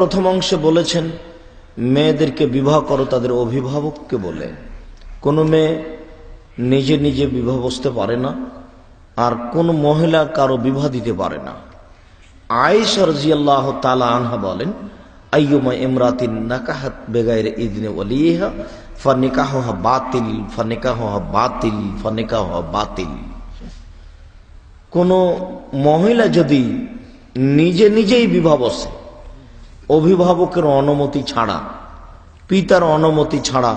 প্রথম অংশে বলেছেন মেয়েদেরকে বিবাহ করো তাদের অভিভাবককে বলে। কোনো মেয়ে নিজে নিজে বিবাহ বসতে পারে না, আর কোন মহিলা কারো বিবাহ দিতে পারে না। আয়েশা রাদিয়াল্লাহু তাআলা আনহা বলেন, আইয়ুমা ইমরাতিন নাকাহাত বিগাইরি ইযনি ওয়ালিহা ফানিকাহুহা বাতিল ফানিকাহুহা বাতিল ফানিকাহুহা বাতিল। কোন মহিলা যদি নিজে নিজেই বিবাহ বসে অভিভাবকের অনুমতি ছাড়া, পিতার অনুমতি ছাড়া,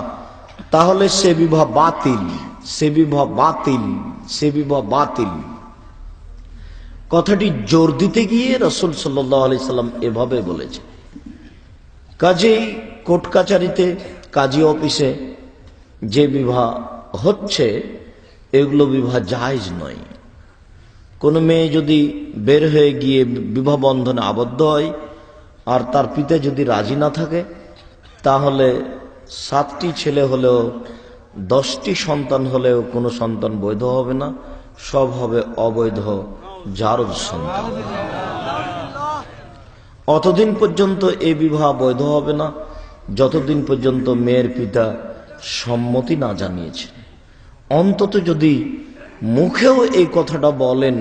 তাহলে সে বিবাহ বাতিল, সে বিবাহ বাতিল, সে বিবাহ বাতিল। কথাটি জোর দিতে গিয়ে রাসূল সাল্লাল্লাহু আলাইহি সাল্লাম এভাবে বলেছে। কাজেই কোর্ট কাচারিতে, কাজী অফিসে যে বিবাহ হচ্ছে এগুলো বিবাহ জায়েজ নয়। কোন মেয়ে যদি বের হয়ে গিয়ে বিবাহ বন্ধনে আবদ্ধ হয় আর তার পিতা যদি রাজি না থাকে, তাহলে 7টি ছেলে হলেও 10টি সন্তান হলেও কোনো সন্তান বৈধ হবে না, সব হবে অবৈধ জারজ সন্তান। অতদিন পর্যন্ত এই বিবাহ বৈধ হবে না যতদিন পর্যন্ত মেয়ের পিতা সম্মতি না জানিয়েছে। অন্তত যদি মুখেও এই কথাটা বলেন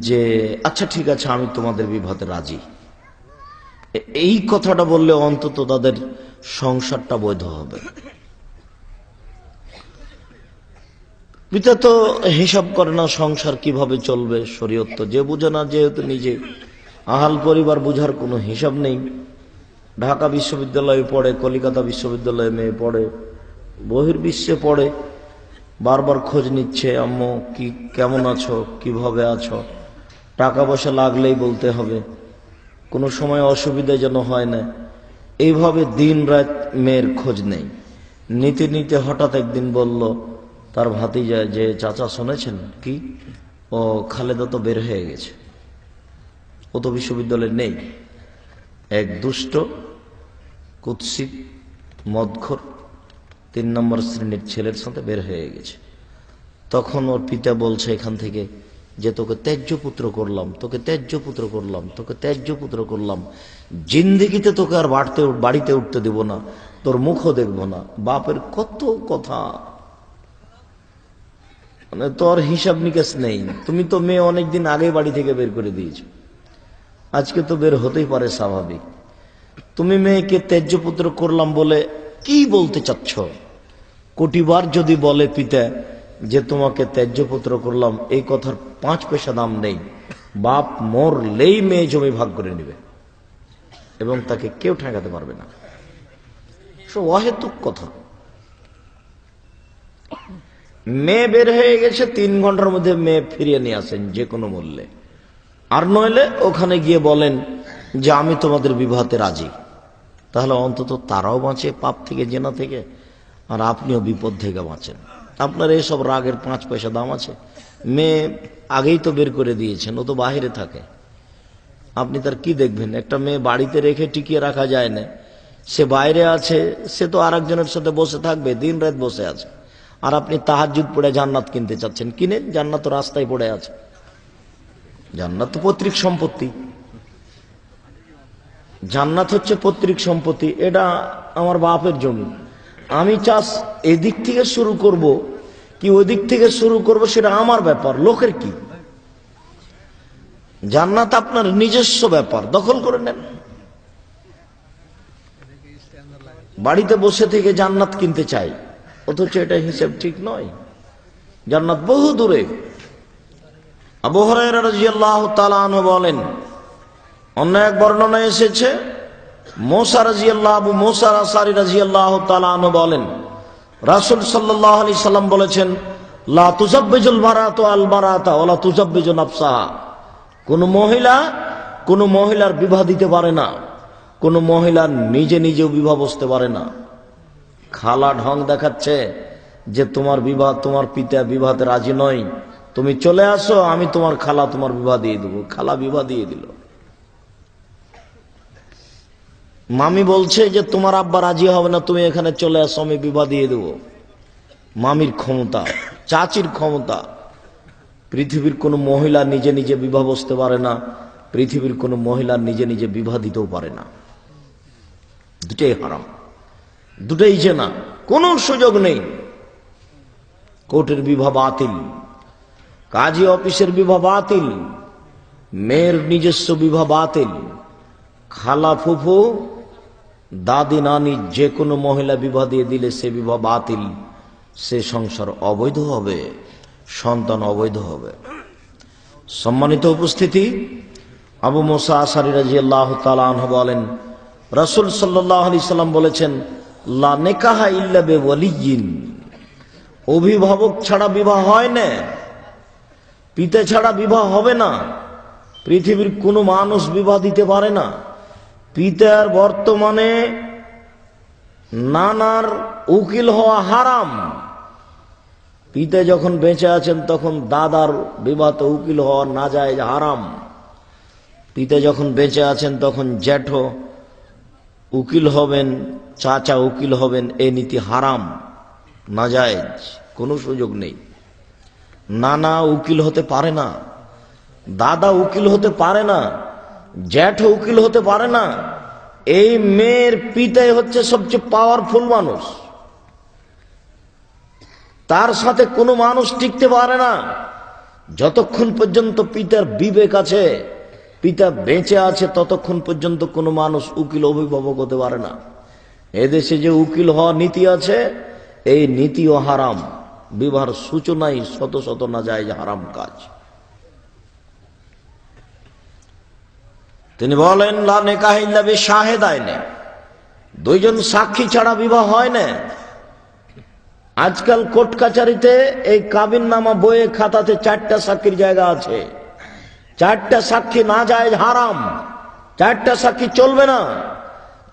যে আচ্ছা ঠিক আছে আমি তোমাদের বিবাহতে রাজি, এই কথাটা বললে অন্তত তাদের সংসারটা বৈধ হবে। পিতা তো হিসাব করে না সংসার কিভাবে চলবে, শরীয়ত তো যে বুঝে না, যেহেতু নিজে আহাল পরিবার বুঝার কোনো হিসাব নেই। ঢাকা বিশ্ববিদ্যালয়ে পড়ে, কলিকাতা বিশ্ববিদ্যালয়ে মেয়ে পড়ে, বহির্বিশ্বে পড়ে, বারবার খোঁজ নিচ্ছে আম্মু কি কেমন আছো, কিভাবে আছো, টাকা পয়সা লাগলেই বলতে হবে, কোনো সময় অসুবিধা যেন হয় না। এইভাবে দিন রাত মেয়ের খোঁজ নেই। নিতে নিতে হঠাৎ একদিন বলল তার ভাতিজা যে চাচা শুনেছেন কি, ও খালেদা তো বের হয়ে গেছে, ও তো বিশ্ববিদ্যালয়ে নেই। এক দুষ্ট কুৎসিত মদখোর 3 নম্বর শ্রেণীর ছেলের সাথে বের হয়ে গেছে। তখন ওর পিতা বলছে এখান থেকে যে তোকে ত্যায্য পুত্র করলাম, তোকে ত্যায্য পুত্র করলাম, তোকে ত্যায্য পুত্র করলাম, জিন্দেগিতে তোকে আর বাড়িতে উঠতে দেব না, তোর মুখও দেখব না। বাপের কত কথা, মানে তোর হিসাব নিকাশ নেই। তুমি তো মেয়ে অনেকদিন আগে বাড়ি থেকে বের করে দিয়েছো, আজকে তো বের হতেই পারে স্বাভাবিক। তুমি মেয়েকে ত্যায্য পুত্র করলাম বলে কি বলতে চাচ্ছ? কোটিবার যদি বলে পিতা যে তোমাকে ত্যায্য পুত্র করলাম, এই কথার 5 পয়সা দাম নেই। বাপ মরলেই মেয়ে জমি ভাগ করে নেবে এবং তাকে কেউ ঠেকাতে পারবে না। সব অহেতুক কথা। মেয়ে বের হয়ে গেছে, 3 ঘন্টার মধ্যে মেয়ে ফিরিয়ে নিয়ে আসেন যে কোনো মূল্যে, আর নইলে ওখানে গিয়ে বলেন যে আমি তোমাদের বিবাহতে রাজি। তাহলে অন্তত তারাও বাঁচে পাপ থেকে, জেনা থেকে, আর আপনিও বিপদ থেকে বাঁচেন। আপনার এইসব রাগের 5 পয়সা দাম আছে? মেয়ে আগেই তো বের করে দিয়েছেন, ও তো বাহিরে থাকে, আপনি তার কি দেখবেন? একটা মেয়ে বাড়িতে রেখে টিকিয়ে রাখা যায় না, সে বাইরে আছে, সে তো আর একজনের সাথে বসে থাকবে, দিন রাত বসে আছে। আর আপনি তাহাজ্জুদ পড়ে জান্নাত কিনতে চাচ্ছেন, কিনেন, জান্নাত তো রাস্তায় পড়ে আছে। জান্নাত তো পৈতৃক সম্পত্তি, জান্নাত হচ্ছে পৈতৃক সম্পত্তি, এটা আমার বাপের জমি। আমি চাস এদিক থেকে শুরু করব কি ওই দিক থেকে শুরু করব সেটা আমার ব্যাপার, লোকের কি? জান্নাত আপনার নিজস্ব ব্যাপার, দখল করে নেন। বাড়িতে বসে থেকে জান্নাত কিনতে চাই, অথচ এটা হিসাব ঠিক নয়। জান্নাত বহু দূরে। আবু হুরায়রা রাদিয়াল্লাহু তাআলা আনহু বলেন, অন্য এক বর্ণনায় এসেছে আবু মুসা আশআরী রাদিয়াল্লাহু তাআলা আনহু বলেন, রাসূল সাল্লাল্লাহু আলাইহি সাল্লাম বলেছেন, লা তুযাব্বিজুল মারাতু আল মারাতা ওয়া লা তুযাব্বিজু নাফসাহা। কোন মহিলার বিবাহ দিতে পারে না, কোন মহিলা নিজে নিজেও বিবাহ বসতে পারে না। খালা ঢং দেখাচ্ছে যে তোমার পিতা বিবাহতে রাজি নয়, তুমি চলে আসো, আমি তোমার খালা তোমার বিবাহ দিয়ে দেবো। খালা বিবাহ দিয়ে দিল। মামি বলছে যে তোমার আব্বা রাজি হবে না, তুমি এখানে চলে আসো, আমি বিবাহ দিয়ে দেব। মামির ক্ষমতা, চাচির ক্ষমতা। পৃথিবীর কোন মহিলা নিজে নিজে বিবাহ বসতে পারে না, পৃথিবীর কোন মহিলা নিজে নিজে বিবাহ দিতেও পারে না। দুটাই হারাম, দুটাই জেনা, কোনো সুযোগ নেই। কোর্টের বিবাহ বাতিল, কাজী অফিসের বিবাহ বাতিল, মেয়ের নিজস্ব বিবাহ বাতিল, খালা ফুফু দাদি নানি যে কোনো মহিলা বিবাহ দিয়ে দিলে সে বিবাহ বাতিল, সে সংসার অবৈধ হবে, সন্তান অবৈধ হবে। সম্মানিত উপস্থিতি, আবু মুসা আশআরী রাদিয়াল্লাহু তাআলা আনহু বলেন, রাসূল সাল্লাল্লাহু আলাইহি সাল্লাম বলেছেন, লা নিকাহা ইল্লা বিওয়ালিয়্যিন, অভিভাবক ছাড়া বিবাহ হয় না, পিতা ছাড়া বিবাহ হবে না। পৃথিবীর কোনো মানুষ বিবাহ দিতে পারে না। পিতার বর্তমানে নানার উকিল হওয়া হারাম। পিতা যখন বেঁচে আছেন তখন দাদার বিবাহতে উকিল হওয়া নাজায়েজ, হারাম। পিতা যখন বেঁচে আছেন তখন জ্যাঠো উকিল হবেন, চাচা উকিল হবেন, এই নীতি হারাম, নাজায়েজ, কোনো সুযোগ নেই। নানা উকিল হতে পারে না, দাদা উকিল হতে পারে না, জ্যাঠো উকিল হতে পারে না। এই মেয়ের পিতাই হচ্ছে সবচেয়ে পাওয়ারফুল মানুষ, তার সাথে কোনো মানুষ টিকতে পারে না যতক্ষণ পর্যন্ত পিতার বিবেক আছে, পিতা বেঁচে আছে, ততক্ষণ পর্যন্ত কোনো মানুষ উকিল অভিভাবক হতে পারে না। এদেশে যে উকিল হওয়া নীতি আছে, এই নীতিও হারাম। বিবাহের সূচনাই শত শত নাজায়েজ হারাম কাজ। তিনি বলেন, লা নিকাহা ইল্লা বিশাহিদাইনি, দুইজন সাক্ষী ছাড়া বিবাহ হয় না। আজকাল কোর্ট কাচারিতে এই কাবিননামা বইয়ে খাতাতে 4টা সাক্ষীর জায়গা আছে। 4টা সাক্ষী নাজায়েজ, হারাম। 4টা সাক্ষী চলবে না।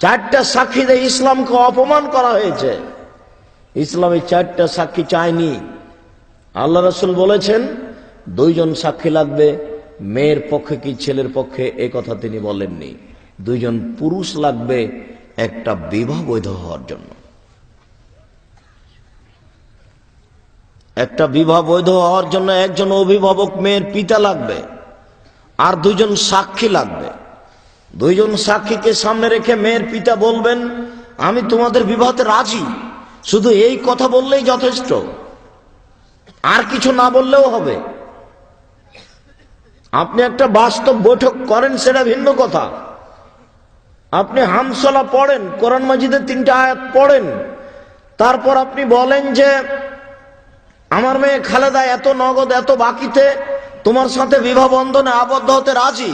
4টা সাক্ষীতে ইসলামকে অপমান করা হয়েছে। ইসলামে 4টা সাক্ষী চায়নি। আল্লাহ রাসূল বলেছেন 2জন সাক্ষী লাগবে, মেয়ের পক্ষে কি ছেলের পক্ষে, এ কথা তিনি বলেননি। 2জন পুরুষ লাগবে একটা বিবাহ বৈধ হওয়ার জন্য। একটা বিবাহ বৈধ হওয়ার জন্য একজন অভিভাবক মেয়ের পিতা লাগবে, আর 2জন সাক্ষী লাগবে। 2জন সাক্ষীকে সামনে রেখে মেয়ের পিতা বলবেন, আমি তোমাদের বিবাহতে রাজি। শুধু এই কথা বললেই যথেষ্ট, আর কিছু না বললেও হবে। আপনি একটা বাস্তব বৈঠক করেন, সেটা ভিন্ন কথা। আপনি হামসলা পড়েন, কোরআন মাজিদের 3টা আয়াত পড়েন, তারপর আপনি বলেন যে আমার মেয়ে খালেদা এত নগদ এত বাকিতে তোমার সাথে বিবাহ বন্ধনে আবদ্ধ হতে রাজি,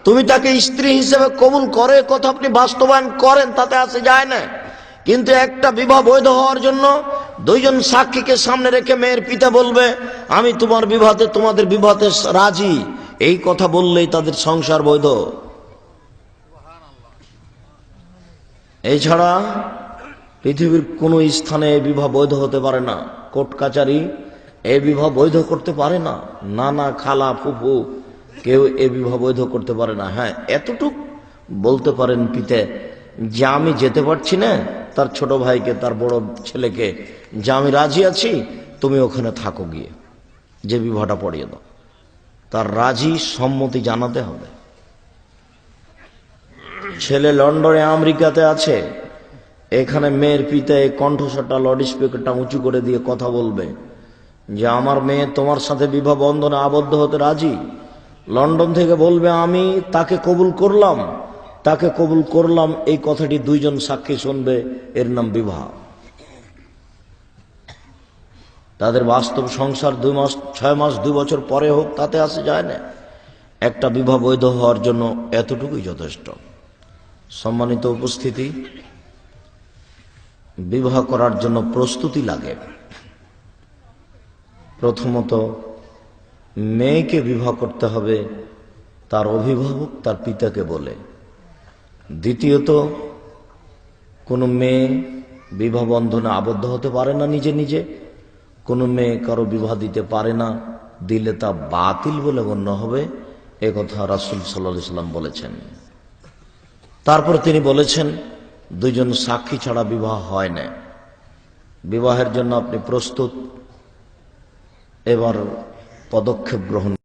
তুমি তাকে স্ত্রী হিসেবে কবুল করে, কথা আপনি বাস্তবায়ন করেন, তাতে আসে যায় না। কিন্তু একটা বিবাহ বৈধ হওয়ার জন্য 2জন সাক্ষীকে সামনে রেখে মেয়ের পিতা বলবে, আমি তোমার বিবাহতে, তোমাদের বিবাহতে রাজি, এই কথা বললেই তাদের সংসার বৈধ। এছাড়া পৃথিবীর কোন স্থানে এই বিবাহ বৈধ হতে পারে না। কোর্ট কাচারি এই বিবাহ বৈধ করতে পারে না। নানা খালা ফুফু কেউ এই বিবাহ বৈধ করতে পারে না। হ্যাঁ, এতটুক বলতে পারেন পিতা যে আমি যেতে পারছি না, তার ছোট ভাইকে, তার বড় ছেলেকে, যে আমি রাজি আছি, তুমি ওখানে থাকো, গিয়ে যে বিবাহটা পড়িয়ে দাও। তার রাজি সম্মতি জানাতে হবে। ছেলে লন্ডনে আমেরিকাতে আছে, এখানে মেয়ের পিতা এই কণ্ঠস্বরটা, লাউড স্পিকারটা উঁচু করে দিয়ে কথা বলবে যে আমার মেয়ে তোমার সাথে বিবাহ বন্ধনে আবদ্ধ হতে রাজি। লন্ডন থেকে বলবে আমি তাকে কবুল করলাম, তাকে কবুল করলাম, এই কথাটি 2জন সাক্ষী শুনবে, এর নাম বিবাহ। তাদের বাস্তব সংসার 2 মাস 6 মাস 2 বছর পরে হোক, তাতে আসে যায় না। একটা বিবাহ বৈধ হওয়ার জন্য এতটুকুই যথেষ্ট। সম্মানিত উপস্থিতি, বিবাহ করার জন্য প্রস্তুতি লাগে। প্রথমত মেয়েকে বিবাহ করতে হবে তার অভিভাবক, তার পিতাকে বলে। দ্বিতীয়ত কোনো মেয়ে বিবাহ বন্ধনে আবদ্ধ হতে পারে না নিজে নিজে। কোনো মেয়ে কারো বিবাহ দিতে পারে না, দিলে তা বাতিল বলে গণ্য হবে, এ কথা রাসূল সাল্লাল্লাহু আলাইহি সাল্লাম বলেছেন। তারপর তিনি বলেছেন 2জন সাক্ষী ছাড়া বিবাহ হয় না। বিবাহের জন্য আপনি প্রস্তুত, এবার পদক্ষেপ গ্রহণ